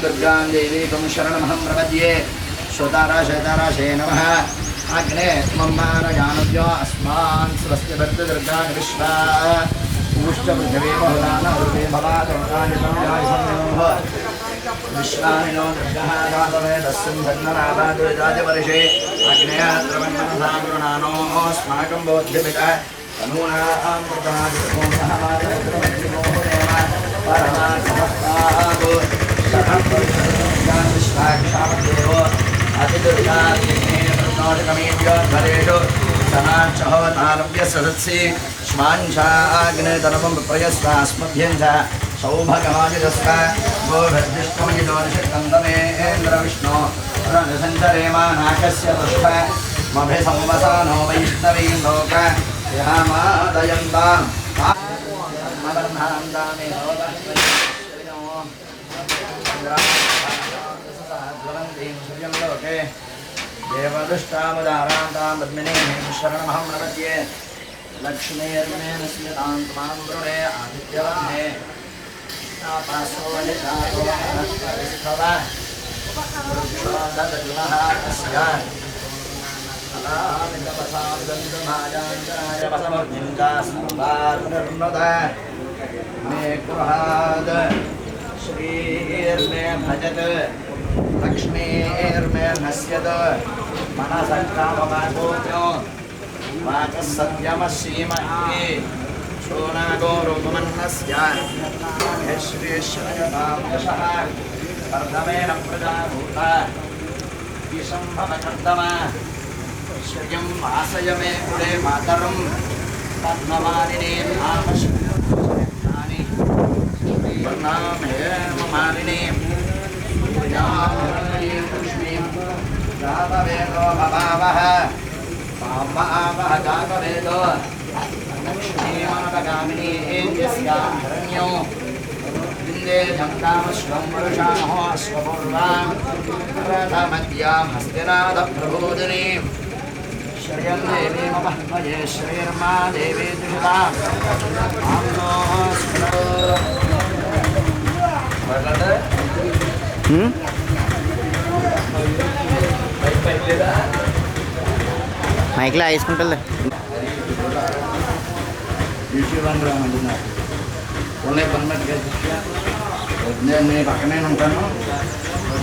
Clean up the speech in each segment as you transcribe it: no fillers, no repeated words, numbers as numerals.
दुर्गां देवीं शरणमहं प्रपद्ये श्रोताराशे नमः अग्ने मम्मारजानुभ्यो अस्मान् स्वस्य भक्तदुर्गां विश्वा ऊष्टपृथिवी बहुदानहृदे भवादोकानितमयायसंयोः विश्वानिनो दुर्गः गातवेदस्मिन् धन्वनाभादुर्जातिवर्षे अग्नेयात्रवन्मनसागुणानोऽस्माकं बोध्यपिता तनूनां प्रदादिमोहमादिमोहदेव परमात्मस्तागो शतं विश्वाक्षामदेवो अतिदुर्गाग्ने प्रतोषकमेभ्यो ध्वरेषु समाक्षहोतारभ्य सदत्सि श्वाञ्छाग्नेतरवं प्रयस्वास्मभ्यं च सौभगमादिदस्व गोभद्विष्णुमिदोनिषकन्दमेन्द्रविष्णो रणसञ्चरेमानाकस्य पुष्प मभिसंवसानो वैष्णवीं लोक यहामादयन्ताम् देवदुष्टामुदारान्तां पद्मिनीं शरणमहं प्रपद्ये लक्ष्मीर्मेण स्मितां त्वां वृणे आदित्यवर्णे मे कुहाद श्रीर्मे भजत लक्ष्मीर्मे नश्यत मनसक्कामवागोप्यो वाचः सत्यमश्रीमहे शोनागोरुपमन्नस्य श्रीश्वरतां यशः वर्धमेन प्रजाभूता विशम्भवकर्दमा श्रियं वासय मे कुले मातरं पद्ममालिनीं नामश्रीनानि वर्णामेमालिनीं लक्ष्मीं जातवेदो भवावः पावः जातवेदो लक्ष्मीमानगामिनी यस्यां हिरण्यो विन्दे जङ्कामश्वं वरुषाणो अश्वपूर्वां रथमद्यां हस्तिनाथप्रबोधिनीं श्रियं देवी मम मये श्रीर्मा देवी दुषितां మైక్లో వేసుకుంటా ఓన్లీ పన్నట్టుగా నేను పక్కనే ఉంటాను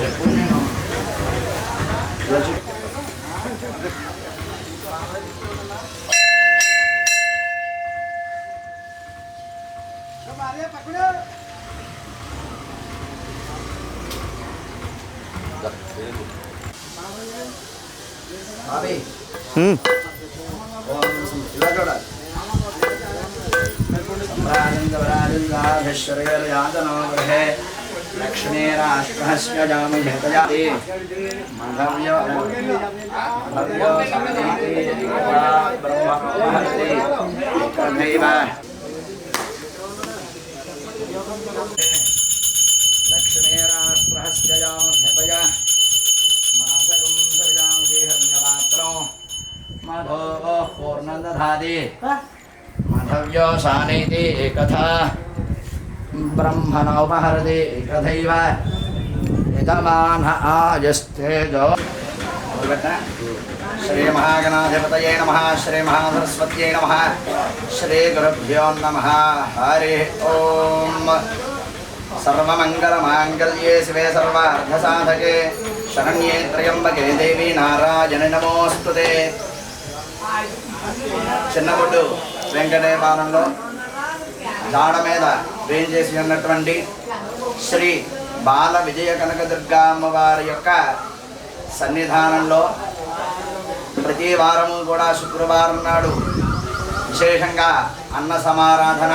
చెప్పు నేను ఇలా కూడా सम्राजन्दवराजन्दाभिश्वर्यर्यातनो गृहे लक्ष्मीराष्ट्रहस्य जामयतजाति माधव्यो ब्रह्महति तथैव लक्ष्मीराष्ट्रहस्य जामयतज मासकं सृजांसि हिरण्यपात्रो मधोः पूर्णदधाति माधव्यो सानैति एकथा ब्रह्मणोपहरति एकथैव इदमान आजस्तेजो श्री महागणाधिपतये नमः श्री महासरस्वत्यै नमः श्री गुरुभ्यो नमः हरि ओम सर्वमङ्गलमाङ्गल्ये शिवे सर्वार्थसाधके शरण्ये त्र्यम्बके देवी नारायणि नमोऽस्तुते చిన్నగుడ్డు వెంకటేపాలెంలో జాడ మీద వేయించేసి ఉన్నటువంటి శ్రీ బాల విజయ కనకదుర్గా అమ్మవారి యొక్క సన్నిధానంలో ప్రతి వారము కూడా శుక్రవారం నాడు విశేషంగా అన్న సమారాధన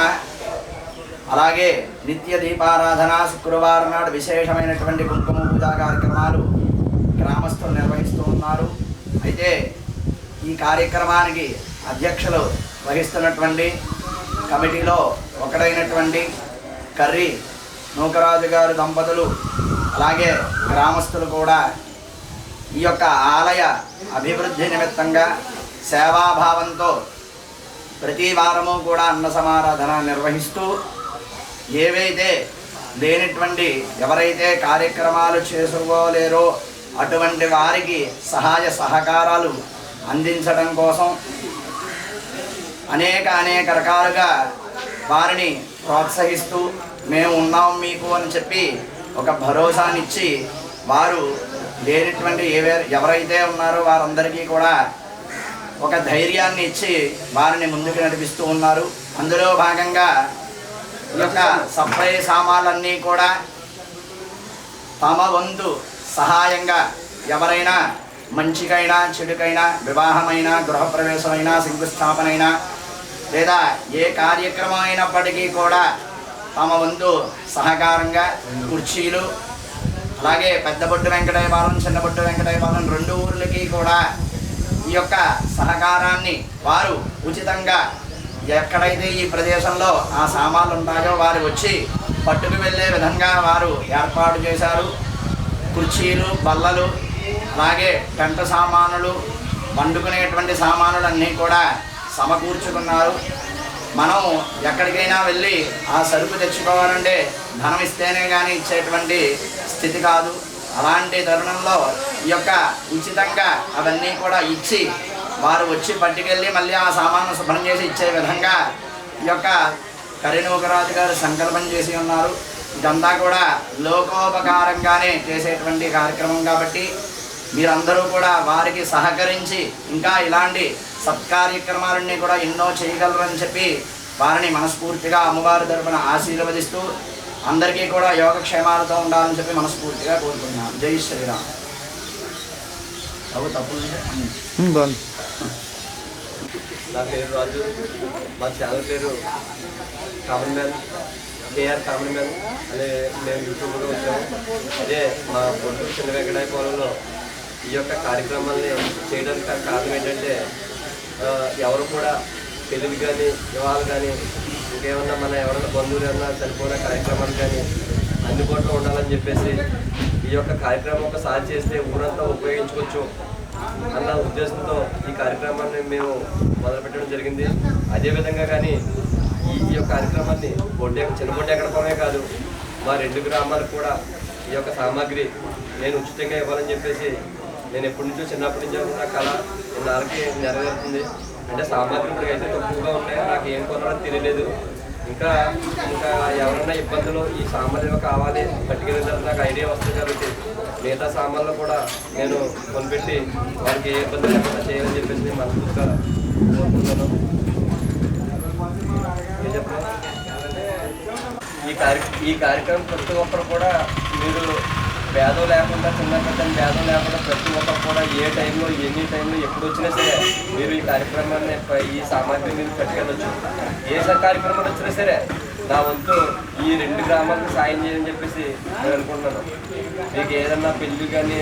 అలాగే నిత్య దీపారాధన శుక్రవారం నాడు విశేషమైనటువంటి కుంకుమ పూజా కార్యక్రమాలు గ్రామస్తులు నిర్వహిస్తూ ఉన్నారు. అయితే ఈ కార్యక్రమానికి అధ్యక్షులు వహిస్తున్నటువంటి కమిటీలో ఒకటైనటువంటి కర్రీ నూకరాజు గారు దంపతులు అలాగే గ్రామస్తులు కూడా ఈ యొక్క ఆలయ అభివృద్ధి నిమిత్తంగా సేవాభావంతో ప్రతి వారము కూడా అన్న సమారాధన నిర్వహిస్తూ ఏవైతే లేనటువంటి ఎవరైతే కార్యక్రమాలు చేసుకోలేరో అటువంటి వారికి సహాయ సహకారాలు అందించడం కోసం అనేక రకాలుగా వారిని ప్రోత్సహిస్తూ మేము ఉన్నాం మీకు అని చెప్పి ఒక భరోసానిచ్చి వారు లేనటువంటి ఎవరైతే ఉన్నారో వారందరికీ కూడా ఒక ధైర్యాన్ని ఇచ్చి వారిని ముందుకు నడిపిస్తూ ఉన్నారు. అందులో భాగంగా ఈ యొక్క సప్లై సామాన్లన్నీ కూడా తమ వంతు సహాయంగా ఎవరైనా మంచికైనా చెడుకైనా వివాహమైనా గృహప్రవేశమైనా శంకుస్థాపనైనా లేదా ఏ కార్యక్రమం అయినప్పటికీ కూడా తమ వంతు సహకారంగా కుర్చీలు, అలాగే పెద్దబొట్టు వెంకటేశ్వరం చిన్నబొట్టు వెంకటేశ్వరం 2 ఊర్లకి కూడా ఈ యొక్క సహకారాన్ని వారు ఉచితంగా ఎక్కడైతే ఈ ప్రదేశంలో ఆ సామాన్లు ఉంటాయో వారు వచ్చి పట్టుకు వెళ్ళే విధంగా వారు ఏర్పాటు చేశారు. కుర్చీలు, బల్లలు, అలాగే పెంట సామానులు, వండుకునేటువంటి సామానులన్నీ కూడా సమకూర్చుకున్నారు. మనం ఎక్కడికైనా వెళ్ళి ఆ సరుకు తెచ్చుకోవాలంటే ధనం ఇస్తేనే కానీ ఇచ్చేటువంటి స్థితి కాదు. అలాంటి తరుణంలో ఈ యొక్క ఉచితంగా అవన్నీ కూడా ఇచ్చి వారు వచ్చి పట్టుకెళ్ళి మళ్ళీ ఆ సామాను శుభ్రం చేసి ఇచ్చే విధంగా ఈ యొక్క కరీనూకరాజు గారు సంకల్పం చేసి ఉన్నారు. ఇదంతా కూడా లోకోపకారంగానే చేసేటువంటి కార్యక్రమం కాబట్టి మీరందరూ కూడా వారికి సహకరించి ఇంకా ఇలాంటి సత్కార్యక్రమాలన్నీ కూడా ఎన్నో చేయగలరని చెప్పి వారిని మనస్ఫూర్తిగా అమ్మవారి తరపున ఆశీర్వదిస్తూ అందరికీ కూడా యోగక్షేమాలతో ఉండాలని చెప్పి మనస్ఫూర్తిగా కోరుకుంటున్నాను. జై శ్రీరామ్. బాగుంది. నా పేరు రాజు, మా ఛానల్ పేరు common man, KR common man అనే మేము యూట్యూబ్లో వచ్చాము. అదే మా పొంటూరు చిన్న వెంకటాయపాలెంలో ఈ యొక్క కార్యక్రమాల్ని చేయడానికి కారణం ఏంటంటే ఎవరు కూడా పెళ్ళిళ్ళు కానీ వివాహాలు కానీ ఇంకేమన్నా మన ఎవరైనా బంధువులు ఏమన్నా చనిపోయిన కార్యక్రమాలు కానీ అందుబాటులో ఉండాలని చెప్పేసి ఈ యొక్క కార్యక్రమం ఒకసారి చేస్తే ఊరంతా ఉపయోగించుకోవచ్చు అన్న ఉద్దేశంతో ఈ కార్యక్రమాన్ని మేము మొదలుపెట్టడం జరిగింది. అదేవిధంగా కానీ ఈ యొక్క కార్యక్రమాన్ని చిన్న బొడ్డు ఎక్కడమే కాదు, మా 2 గ్రామాలకు కూడా ఈ యొక్క సామాగ్రి నేను ఉచితంగా ఇవ్వాలని చెప్పేసి నేను ఎప్పటి నుంచో చిన్నప్పటి నుంచో నా కళ నాలుగు నెరవేరుతుంది. అంటే సామాగ్రి ఇప్పటికైతే తక్కువగా ఉన్నాయి, నాకు ఏం కొనాలో తెలియలేదు. ఇంకా ఎవరైనా ఇబ్బందులు ఈ సామాన్లు కావాలి పట్టుకెళ్ళిన తర్వాత నాకు ఐడియా వస్తుంది కాబట్టి మిగతా సామాన్లు కూడా నేను కొనిపెట్టి వారికి ఏ ఇబ్బంది లేకుండా చేయాలని చెప్పేసి మనస్ఫూర్తిగా కోరుకుంటున్నాను. ఈ కార్యక్రమం ప్రతి ఒక్కరు కూడా మీరు భేదం లేకుండా చిన్న పెద్ద భేదం లేకుండా ప్రతి ఒక్కరు కూడా ఏ టైంలో ఎన్ని టైంలో ఎప్పుడు వచ్చినా సరే మీరు ఈ కార్యక్రమాన్ని ఈ సామాగ్రి మీరు పట్టుకెళ్ళొచ్చు. ఏ కార్యక్రమాలు వచ్చినా సరే నా వంతు ఈ 2 గ్రామాలకు సాయం చేయని చెప్పేసి నేను అనుకుంటున్నాను. మీకు ఏదన్నా పెళ్ళి కానీ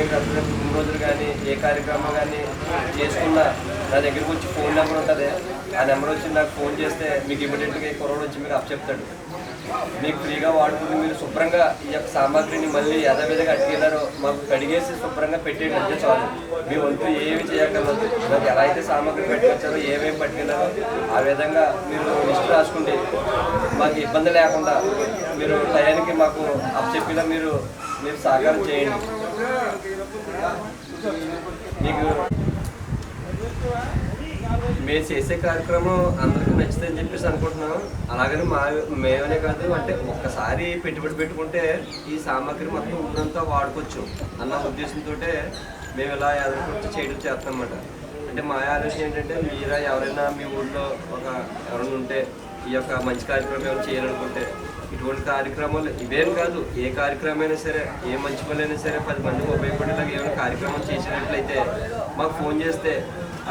రోజులు కానీ ఏ కార్యక్రమం కానీ చేసుకున్నా నా దగ్గరికి వచ్చి ఫోన్ నెంబర్ ఉంటుంది. ఆ నెంబర్ వచ్చి నాకు ఫోన్ చేస్తే మీకు ఇమీడియట్గా ఈ కుర్రోడు వచ్చి మీకు చెప్తాడు. మీకు ఫ్రీగా వాడుకుని మీరు శుభ్రంగా ఈ యొక్క సామాగ్రిని మళ్ళీ యథావిధిగా అట్టుకెళ్ళారో మాకు కడిగేసి శుభ్రంగా పెట్టేయండి అంటే చాలు. మీ వంతు ఏమి చేయగలదు, మాకు ఎలా అయితే సామాగ్రి పెట్టుకొచ్చారో ఏమేమి పట్టుకెళ్ళారో ఆ విధంగా మీరు లిస్ట్ రాసుకుంటే మాకు ఇబ్బంది లేకుండా మీరు టయానికి మాకు అప్పచెప్పినా మీరు సహకారం చేయండి. మీకు మేము చేసే కార్యక్రమం అందరికీ నచ్చుతుందని చెప్పేసి అనుకుంటున్నాం. అలాగని మేమనే కాదు, అంటే ఒక్కసారి పెట్టుబడి పెట్టుకుంటే ఈ సామాగ్రి మొత్తం ఊరంతా వాడుకోవచ్చు అన్న ఉద్దేశంతో మేము ఇలా ఎదుర్కొచ్చి చేయడం చేస్తామన్నమాట. అంటే మా ఆలోచన ఏంటంటే మీరా ఎవరైనా మీ ఊళ్ళో ఎవరైనా ఉంటే ఈ యొక్క మంచి కార్యక్రమం ఏమైనా చేయాలనుకుంటే ఇటువంటి కార్యక్రమాలు ఇవేం కాదు, ఏ కార్యక్రమం అయినా సరే ఏ మంచి పని అయినా సరే 10 మందికి ఉపయోగపడేలాగా ఏమైనా కార్యక్రమం చేసినట్లయితే మాకు ఫోన్ చేస్తే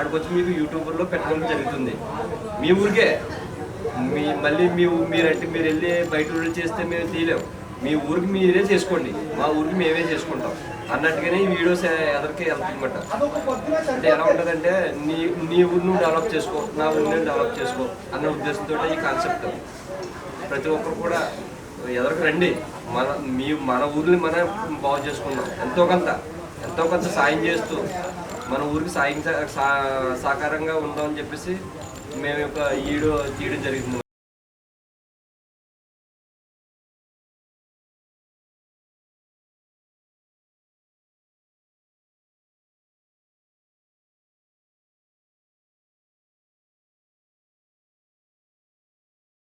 అక్కడికి మీకు యూట్యూబ్లో పెట్టడం జరుగుతుంది. మీ ఊరికే మళ్ళీ మీరంటే మీరు వెళ్ళి బయట ఊళ్ళు చేస్తే మేము తీయలేము. మీ ఊరికి మీరే చేసుకోండి, మా ఊరికి మేమే చేసుకుంటాం అన్నట్టుగానే ఈ వీడియోస్ ఎదరికి వెళ్తుందన్నమాట. అంటే ఎలా ఉంటుందంటే నీ ఊరిని నువ్వు డెవలప్ చేసుకో, నా ఊరిని డెవలప్ చేసుకో అన్న ఉద్దేశంతో ఈ కాన్సెప్ట్. ప్రతి ఒక్కరు కూడా ఎదరికి రండి, మన ఊరిని మనం బాగు చేసుకుందాం. ఎంతో కొంత సాయం చేస్తూ మన ఊరికి సాకారంగా ఉందామని చెప్పేసి మేము ఒక ఈడు తీయడం జరిగింది.